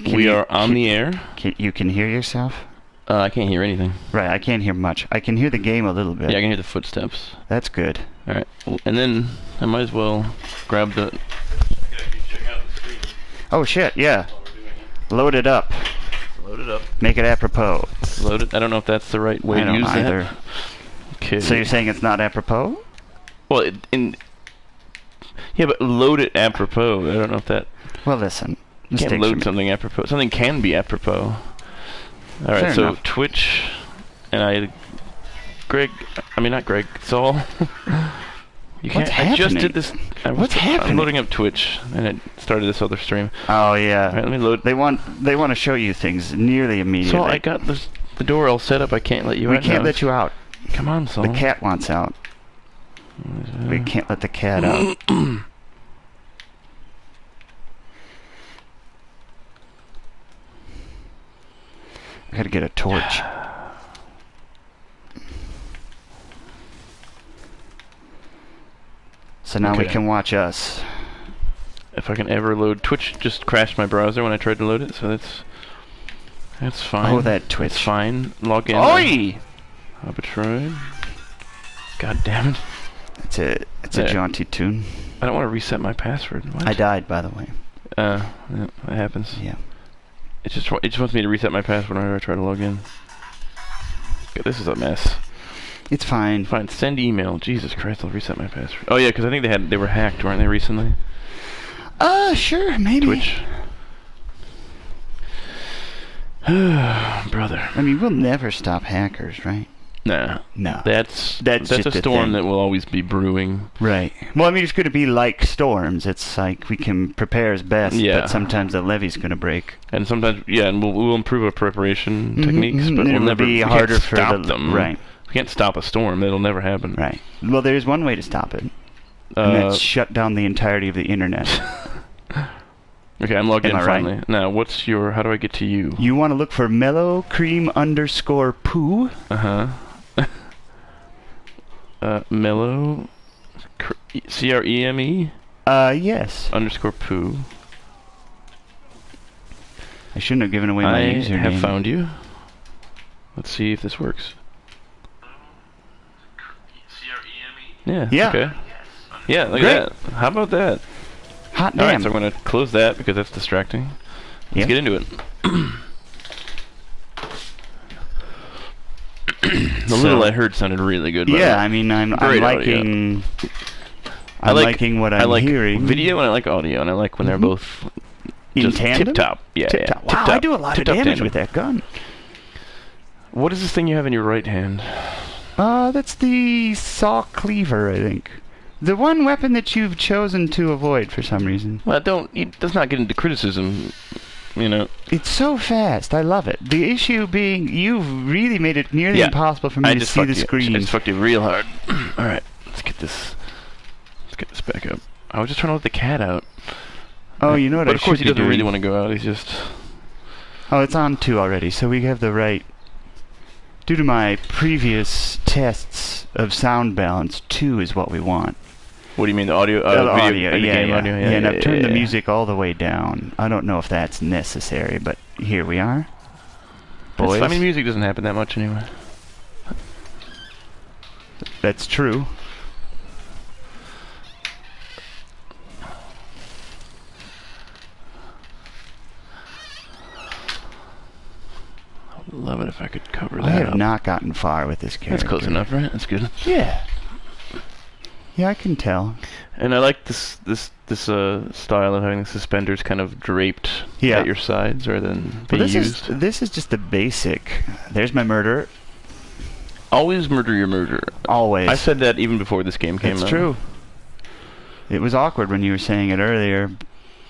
We are on the air. You can hear yourself? I can't hear anything. Right, I can't hear much. I can hear the game a little bit. Yeah, I can hear the footsteps. That's good. All right, and then I might as well grab the... Oh shit, yeah. Load it up. Load it up. Make it apropos. Load it. I don't know if that's the right way to use either. that. Okay. So you're saying it's not apropos? Well, yeah, but load it apropos. I don't know if that... Well, listen. You can't load something apropos. Something can be apropos. All right, so enough. Twitch, and not Greg, Saul. You can't. What's happening? I just did this. What's happening? I'm loading up Twitch, and it started this other stream. Oh yeah. All right, let me load. They want to show you things nearly immediately. Saul, I got the door all set up. I can't let you out. We can't let you out. Come on, Saul. The cat wants out. We can't let the cat out. I gotta get a torch. So now we can watch us. If I can ever load Twitch, just crashed my browser when I tried to load it, so that's fine. Oh, that Twitch. It's fine. Log in. Oi! Arbitrage. God damn it. It's a jaunty tune. I don't want to reset my password. What? I died, by the way. Yeah, that happens. Yeah. It just wants me to reset my password whenever I try to log in. Okay, this is a mess. It's fine. Fine. Send email. Jesus Christ, I'll reset my password. Oh yeah, because I think they were hacked, weren't they, recently? Sure, maybe. Twitch. Brother. I mean, we'll never stop hackers, right? Nah. No. That's just a storm that will always be brewing. Right. Well, I mean, it's going to be like storms. It's like we can prepare as best, but sometimes the levee's going to break. And sometimes, and we'll improve our preparation techniques, but we'll never be harder for stop them. Right. We can't stop a storm. That'll never happen. Right. Well, there's one way to stop it, and that's shut down the entirety of the internet. Okay, I'm logged in finally. Right? Now, how do I get to you? You want to look for mellow cream _ poo. Uh-huh. Mellow, CREME? Yes. _ poo. I shouldn't have given away my username. I have found you. Let's see if this works. CREME? Yeah. Okay. Yeah, look at that. How about that? Hot damn. Alright, so I'm going to close that because that's distracting. Let's get into it. The little I heard sounded really good. Yeah, I mean, I'm liking. I'm liking what I'm hearing. I like video and I like audio, and I like when they're both in tandem. Tip top. Yeah, tip-top. Wow, I do a lot of damage with that gun. What is this thing you have in your right hand? That's the saw cleaver, I think. The one weapon that you've chosen to avoid for some reason. Well, it does not get into criticism. You know, it's so fast. I love it. The issue being, you've really made it nearly impossible for me to see the screen. I just fucked you real hard. All right, let's get this back up. I was just trying to let the cat out. Oh, you know what? But of course, he doesn't really want to go out. He's just. Oh, it's on 2 already, so we have the right. Due to my previous tests of sound balance, 2 is what we want. What do you mean, the audio? Audio, yeah. And I've turned the music all the way down. I don't know if that's necessary, but here we are. Boys. I mean, music doesn't happen that much anyway. That's true. I would love it if I could cover that I have up. not gotten far with this character. That's close enough, right? That's good. Yeah. Yeah, I can tell. And I like this style of having the suspenders kind of draped at your sides rather than being used. This is just the basic. There's my murder. Always murder your murderer. Always. I said that even before this game came out. It's true. It was awkward when you were saying it earlier.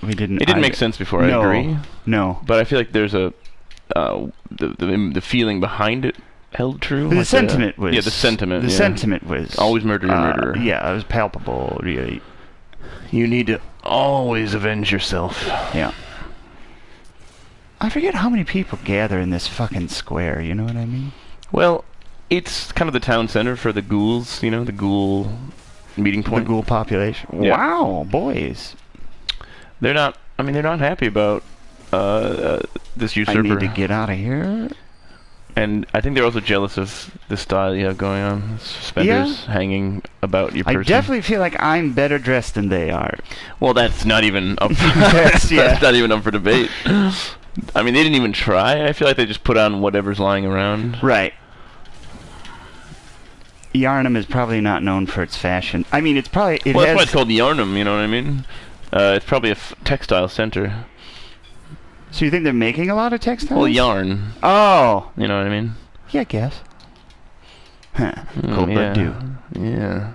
It didn't make sense before, I agree. No. But I feel like there's the feeling behind it held true. The sentiment was. Yeah, the sentiment. The sentiment was. Always murder your murderer. Yeah, it was palpable, really. You need to always avenge yourself. Yeah. I forget how many people gather in this fucking square, you know what I mean? Well, it's kind of the town center for the ghouls, the ghoul meeting point. The ghoul population. Yeah. Wow, boys. They're not happy about this usurper. I need to get out of here. And I think they're also jealous of the style you have going on. Suspenders hanging about your person. I definitely feel like I'm better dressed than they are. Well, that's not even up that's not even up for debate. I mean, they didn't even try. I feel like they just put on whatever's lying around. Right. Yarnum is probably not known for its fashion. I mean, it's probably... Well, that's why it's called Yarnum, you know what I mean? It's probably a textile center. So you think they're making a lot of textiles? Well, yarn. Oh. You know what I mean? Yeah, I guess. Huh. Cold blood do. Yeah.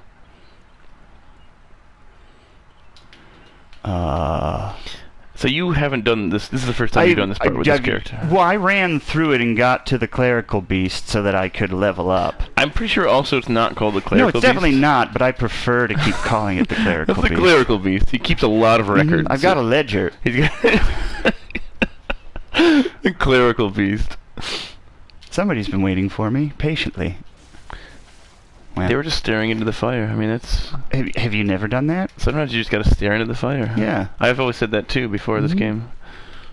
So you haven't done this. This is the first time you've done this part with this character. Well, I ran through it and got to the clerical beast so that I could level up. I'm pretty sure also it's not called the clerical beast. No, it's definitely not, but I prefer to keep calling it the clerical beast. That's the clerical beast. He keeps a lot of records. I've got a ledger. He's got the clerical beast. Somebody's been waiting for me patiently. Well, they were just staring into the fire. I mean, that's... Have you never done that? Sometimes you just gotta stare into the fire. Yeah. I've always said that too before this game.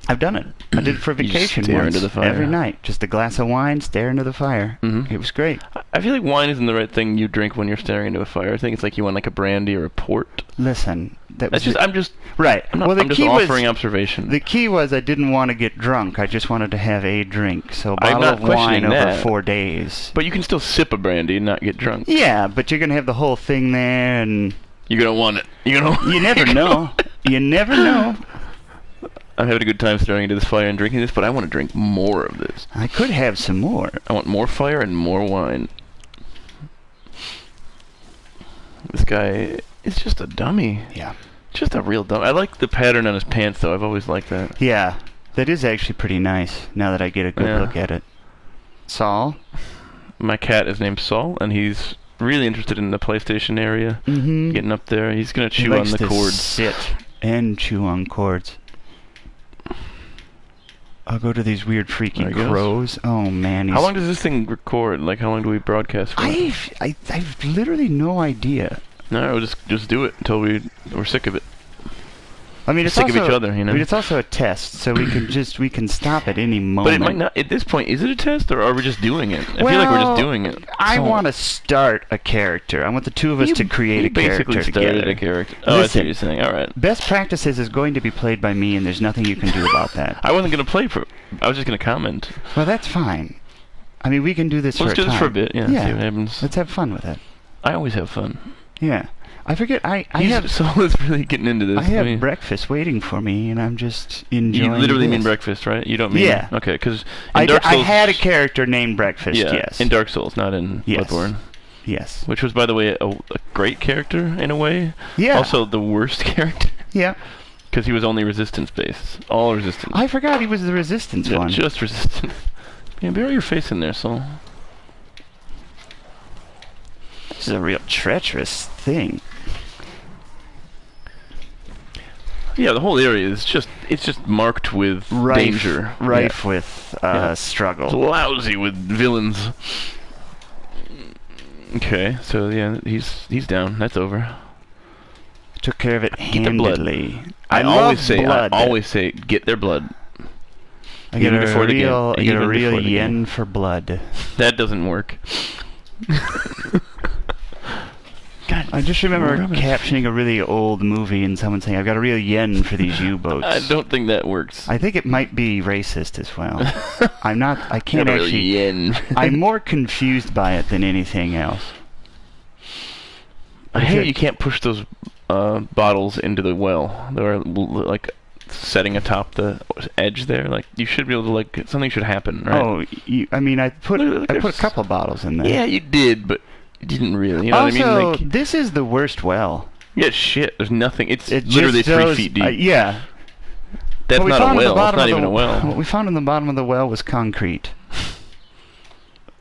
I've done it. I did it for vacation stare once. Into the fire. Every night. Just a glass of wine, stare into the fire. It was great. I feel like wine isn't the right thing you drink when you're staring into a fire. I think it's like you want like a brandy or a port. Listen, I'm just right. I'm just offering observation. The key was I didn't want to get drunk. I just wanted to have a drink. So a bottle of wine over 4 days. But you can still sip a brandy and not get drunk. Yeah, but you're gonna have the whole thing there, and you're gonna want it. You never know. You never know. I'm having a good time staring into this fire and drinking this, but I want to drink more of this. I could have some more. I want more fire and more wine. This guy is just a dummy. Yeah. Just a real dummy. I like the pattern on his pants, though. I've always liked that. Yeah. That is actually pretty nice, now that I get a good look at it. Saul? My cat is named Saul, and he's really interested in the PlayStation area. Getting up there. He's going to chew on the cords. Sit and chew on cords. I'll go to these weird freaky crows. Oh man! How long does this thing record? Like, how long do we broadcast for? I've literally no idea. No, we'll just do it until we're sick of it. I mean, it's sick also, of each other, you know. But it's also a test, so we can stop at any moment. But it might not. At this point, is it a test, or are we just doing it? I feel like we're just doing it. I want to start a character. I want the two of us to create a character together. A character. Oh, I see what you're saying. All right. Best Practices is going to be played by me, and there's nothing you can do about that. I wasn't going to play for. I was just going to comment. Well, that's fine. I mean, we can do this for a time. Let's do this for a bit. Yeah. See what happens. Let's have fun with it. I always have fun. Yeah. I forget. Saul is really getting into this. I have breakfast waiting for me, and I'm just enjoying. You literally mean breakfast, right? You don't mean. Yeah. Okay, because I had a character named Breakfast. Yeah, yes. in Dark Souls, not in Bloodborne. Yes. Which was, by the way, a great character in a way. Yeah. Also, the worst character. Yeah. Because he was only resistance based, all resistance. I forgot he was the resistance one. Just resistance. Yeah, bury your face in there, Saul. This is a real treacherous thing. Yeah, the whole area is just marked with danger. Rife with struggle. It's lousy with villains. Okay, so yeah, he's down. That's over. Took care of it handedly. I always say get their blood. I get a real yen for blood. That doesn't work. God, I just remember captioning a really old movie and someone saying, "I've got a real yen for these U-boats." I don't think that works. I think it might be racist as well. I can't actually. Yen. I'm more confused by it than anything else. I hate you can't push those bottles into the well. They're like setting atop the edge there. Like you should be able to something should happen, right? Oh, I put a couple of bottles in there. Yeah, you did, but. It didn't really, you know what I mean? Also, this is the worst well. Yeah, shit. There's nothing. It's literally 3 feet deep. Yeah. That's not a well. That's not even a well. What we found in the bottom of the well was concrete.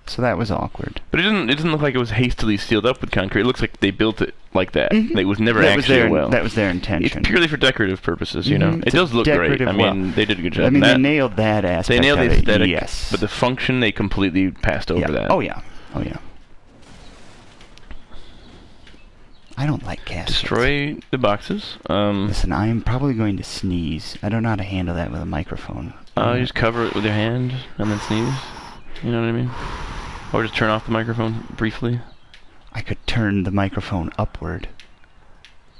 So that was awkward. But it doesn't look like it was hastily sealed up with concrete. It looks like they built it like that. It was never actually a well. That was their intention. It's purely for decorative purposes, you know. It does look great. I mean, they did a good job. I mean, they nailed that aspect. They nailed the aesthetic. Yes. But the function, they completely passed over that. Oh yeah. Oh yeah. I don't like caskets. Destroy the boxes. Listen, I am probably going to sneeze. I don't know how to handle that with a microphone. You just cover it with your hand and then sneeze. You know what I mean? Or just turn off the microphone briefly. I could turn the microphone upward.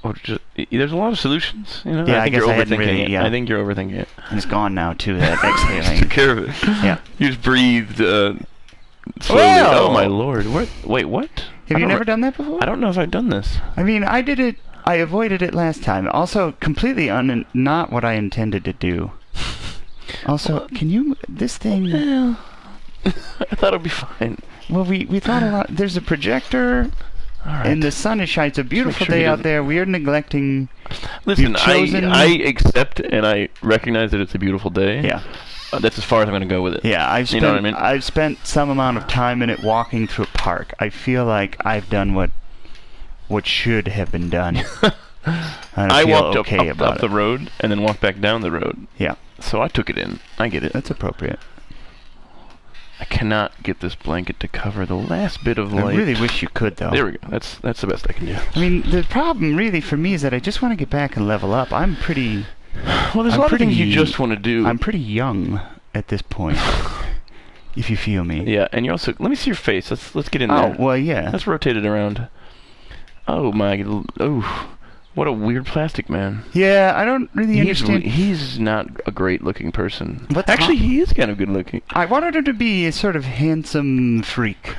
Or just, there's a lot of solutions. You know? Yeah, I think I guess you're I hadn't overthinking really, it. yeah. I think you're overthinking it. And it's gone now, too, that exhaling. Took care of it. Yeah. You just breathed slowly. Whoa! Oh my lord. Wait, what? Have you never done that before? I don't know if I've done this. I mean, I did it. I avoided it last time. Also, completely not what I intended to do. Also, can you... This thing... Well, I thought it'd be fine. Well, we thought a lot... There's a projector... Alright. And the sun is shining. It's a beautiful day out there. We are neglecting... Listen, chosen... I accept and I recognize that it's a beautiful day. Yeah. That's as far as I'm going to go with it. Yeah, you know what I mean? I've spent some amount of time in it walking through a park. I feel like I've done what should have been done. I walked okay up the road and then walked back down the road. Yeah. So I took it in. I get it. That's appropriate. I cannot get this blanket to cover the last bit of light. I really wish you could, though. There we go. That's the best I can do. I mean, the problem really for me is that I just want to get back and level up. I'm pretty... Well, there's a lot of things you just want to do. I'm pretty young at this point, if you feel me. Yeah, and you also... Let me see your face. Let's get in there. Oh, well, yeah. Let's rotate it around. Oh, my... Oh, what a weird plastic man. Yeah, I don't really understand. He's not a great-looking person. What's Actually, he is kind of good-looking. I wanted him to be a sort of handsome freak.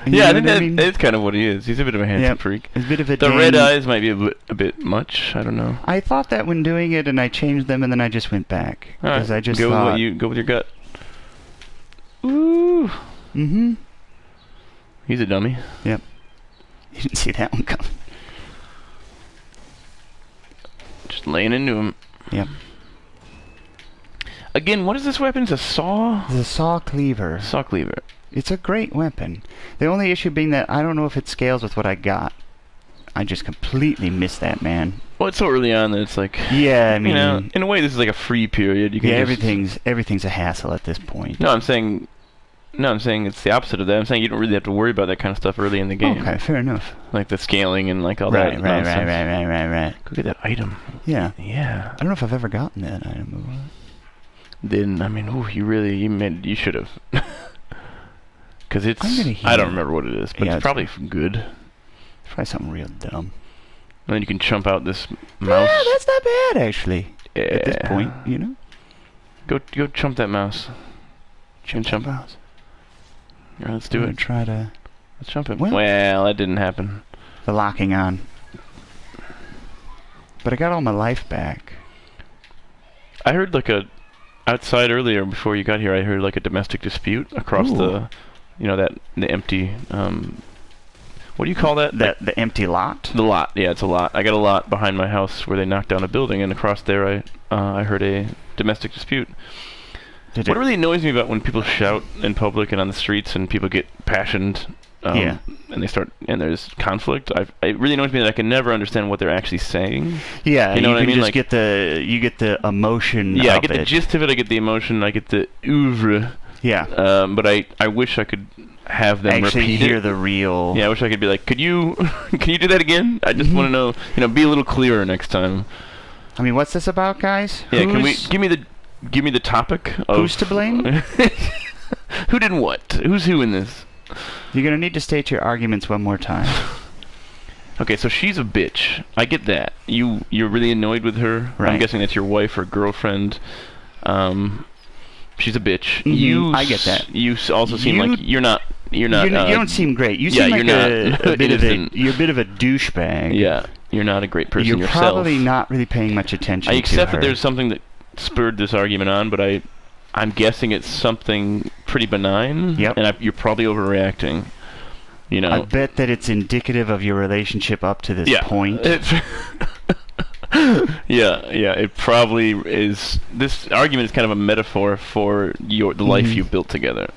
Yeah, I think that's kind of what he is. He's a bit of a handsome freak. A bit of a the red eyes might be a bit much. I don't know. I thought that when doing it, and I changed them, and then I just went back. Because I just thought... Go with your gut. Ooh. Mm-hmm. He's a dummy. Yep. You didn't see that one coming. Just laying into him. Yep. Again, what is this weapon? It's a saw? It's a saw cleaver. Saw cleaver. It's a great weapon. The only issue being that I don't know if it scales with what I got. I just completely missed that, man. Well, it's so early on that it's like... Yeah, I mean... You know, in a way, this is like a free period. You can everything's a hassle at this point. No, I'm saying it's the opposite of that. I'm saying you don't really have to worry about that kind of stuff early in the game. Okay, fair enough. Like the scaling and like all right, that right, nonsense. Right. Go get that item. Yeah. Yeah. I don't know if I've ever gotten that item before. Then, I mean, you should have. Because it's... I don't remember what it is, but it's probably good. It's probably something real dumb. And then you can chump out this mouse. Yeah, that's not bad, actually. Yeah. At this point, you know? Go chump that mouse. Chump mouse. All right, let's do it. Let's chump it. Well, that didn't happen. The locking on. But I got all my life back. I heard outside earlier before you got here, I heard like a domestic dispute across the empty, what do you call that? The empty lot? The lot, yeah, it's a lot. I got a lot behind my house where they knocked down a building, and across there I heard a domestic dispute. What really annoys me about when people shout in public and on the streets and people get passionate, and there's conflict. It really annoys me that I can never understand what they're actually saying. Yeah, you know what I mean? Just get the emotion. Yeah, of I get the gist of it. I get the emotion. I get the oeuvre. Yeah. But I wish I could have them actually repeat hear it. the real. Yeah, I wish I could be like, can you do that again? I just want to know. Be a little clearer next time. I mean, what's this about, guys? Yeah, give me the topic of who's to blame? Who did what? Who's who in this? You're gonna need to state your arguments one more time. Okay, so she's a bitch. I get that. You're really annoyed with her. Right. I'm guessing that's your wife or girlfriend. She's a bitch. Mm-hmm. I get that. You also seem like you're not. You don't seem great. You seem like you're a bit of a douchebag. Yeah, you're not a great person you're yourself. You're probably not really paying much attention. I accept to her. that there's something that spurred this argument on, but I'm guessing it's something pretty benign. Yep. And you're probably overreacting. I bet that it's indicative of your relationship up to this point. Yeah, it probably is. This argument is kind of a metaphor for the life you built together.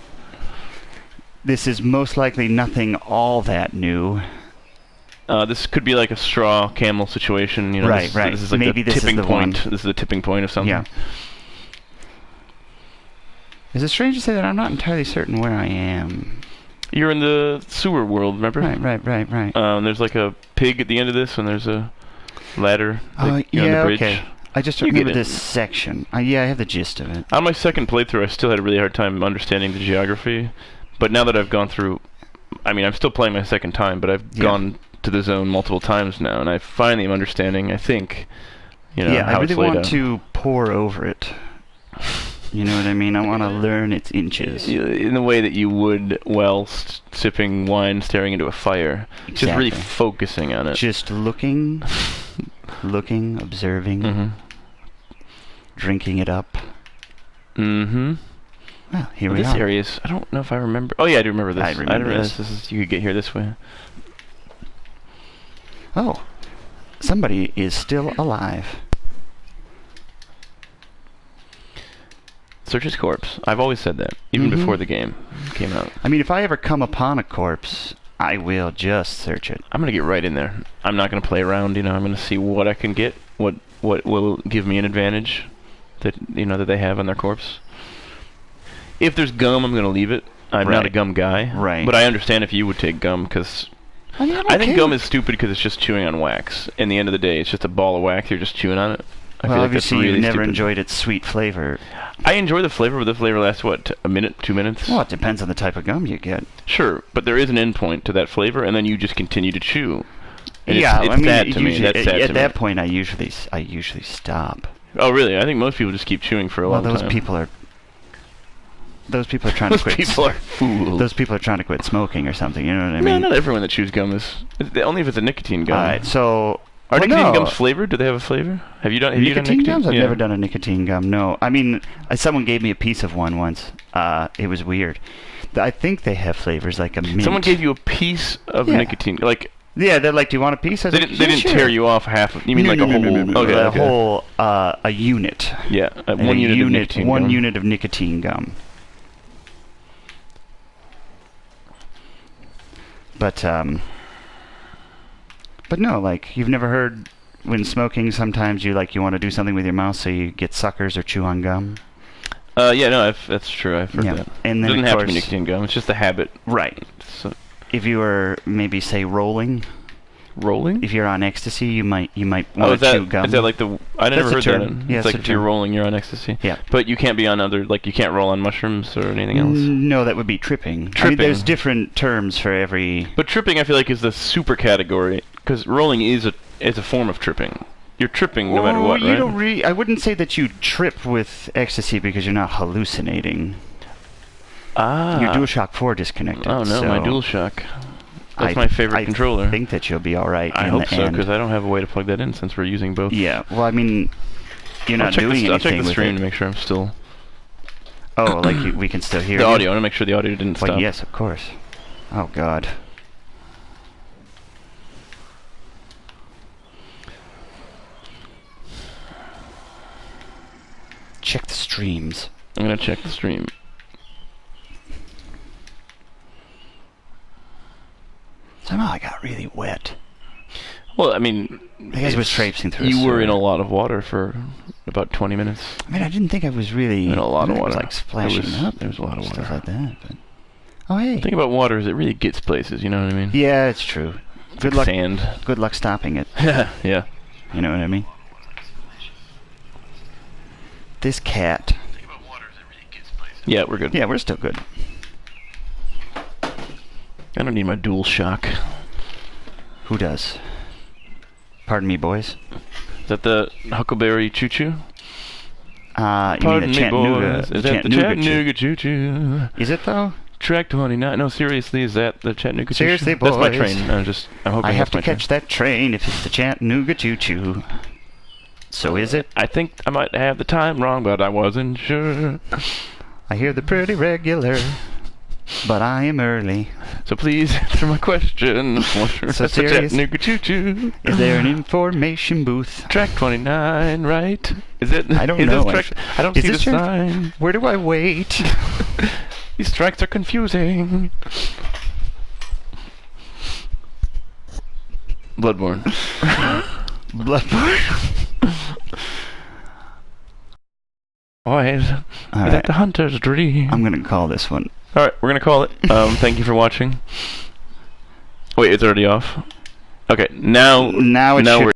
This is most likely nothing all that new. This could be like a straw camel situation. Right. This is like Maybe the tipping point. One. This is the tipping point of something. Yeah. Is it strange to say that I'm not entirely certain where I am? You're in the sewer world, remember? Right. There's like a pig at the end of this, and there's a ladder like, on the bridge. Okay. I just You remember get it. this section. Yeah, I have the gist of it. On my second playthrough, I still had a really hard time understanding the geography. But now that I've gone through... I mean, I'm still playing my second time, but I've gone to the zone multiple times now, and I finally am understanding, I think, how I really it's laid want out. to pour over it. You know what I mean? I want to learn its inches. In the way that you would while sipping wine, staring into a fire. Exactly. Just really focusing on it. Just looking, observing, drinking it up. Mm-hmm. Well, here we This are. area is... I don't know if I remember... Oh, yeah, I do remember this. I remember didn't realize you could get here this way. Oh, somebody is still alive. Search his corpse. I've always said that, even before the game came out. I mean, if I ever come upon a corpse, I will just search it. I'm going to get right in there. I'm not going to play around, I'm going to see what I can get, what will give me an advantage that, that they have on their corpse. If there's gum, I'm going to leave it. I'm not a gum guy. Right. But I understand if you would take gum, because I think gum is stupid because it's just chewing on wax. In the end of the day, it's just a ball of wax. You're just chewing on it. I feel like that's obviously really you never stupid. enjoyed its sweet flavor. I enjoy the flavor, but the flavor lasts, what, a minute, 2 minutes? Well, it depends on the type of gum you get. Sure, but there is an end point to that flavor, and then you just continue to chew. And Yeah, it's I mean, sad to me. usually, That's sad at to that me. point, I usually stop. Oh, really? I think most people just keep chewing for a long time. Those people are trying to quit. People are fools. Those people are trying to quit smoking or something. You know what I mean? No, not everyone that chews gum is. Only if it's a nicotine gum. All right, so Are nicotine no. gums flavored? Do they have a flavor? Have you done nicotine gums? I've Yeah. never done a nicotine gum. No, I mean, someone gave me a piece of one once. It was weird. I think they have flavors like a mint. Someone gave you a piece of nicotine, like Yeah, they're like, "Do you want a piece?" I was they like, didn't, they didn't sure. tear you off half. You mean No, like no, a whole? no. Okay, a okay. whole a unit. Yeah, And one unit of nicotine one gum. unit of nicotine gum. But no, like, you've never heard when smoking, sometimes you want to do something with your mouth, so you get suckers or chew on gum. Yeah, no, that's true. I've heard Yeah. that. And then, it doesn't of have to be course- nicotine gum. It's just a habit. Right. So, If you were maybe say rolling, rolling? if you're on ecstasy, you might Oh, want is to that chew gum. is that like the? I never That's a heard that. term. Yeah, It's like it's a if you're term. rolling, you're on ecstasy. Yeah. But you can't be on other, like you can't roll on mushrooms or anything else. No, that would be tripping. I mean, Tripping. there's different terms for every. But tripping, I feel like, is the super category because rolling is a form of tripping. You're tripping no matter what, you right? don't I wouldn't say that you trip with ecstasy because you're not hallucinating. Ah. Your DualShock 4 disconnected. Oh no, so my DualShock. That's I- my favorite I controller. I think that you'll be all right. I in hope the so end. because I don't have a way to plug that in since we're using both. Yeah. Well, I mean, you're not doing I'll check anything the with stream it. to make sure I'm still Oh, like we can still hear the you? audio. I want to make sure the audio didn't Well, stop. yes, of course. Oh God. Check the streams. I'm gonna check the stream. Somehow I got really wet. Well, I mean, I guess it was traipsing through. you a were in a sewer. lot of water for about 20 minutes. I mean, I didn't think I was really In a lot of I think it water. was like splashing up. There was a lot of stuff water. like that. But oh hey. The thing about water is it really gets places. You know what I mean? Yeah, it's true. It's Good like luck. Sand. Good luck stopping it. Yeah. You know what I mean? This cat. Yeah, we're good. Yeah, we're still good. I don't need my DualShock. Who does? Pardon me, boys. Is that the Huckleberry Choo Choo? You mean Pardon the me, Chattanooga? boys. Is that the Chattanooga Choo Choo? Is it though? Track 29. No, seriously, is that the Chattanooga Choo Choo? Seriously, That's my boys. train. I'm hoping I have that's to my catch that train if it's the Chattanooga Choo Choo. So is it? I think I might have the time wrong, but I wasn't sure. I hear the pretty regular, but I am early. So please answer my question. So That's the serious? Chattanooga Choo Choo. Is there an information booth? Track 29, right? Is it? I don't is know. This track, I don't Is see the this your- sign. Where do I wait? These tracks are confusing. Bloodborne. Bloodborne. Boys, All is that right. the hunter's dream? I'm gonna call this one All right, we're gonna call it. Thank you for watching. Wait, it's already off. Okay, now Now it should we're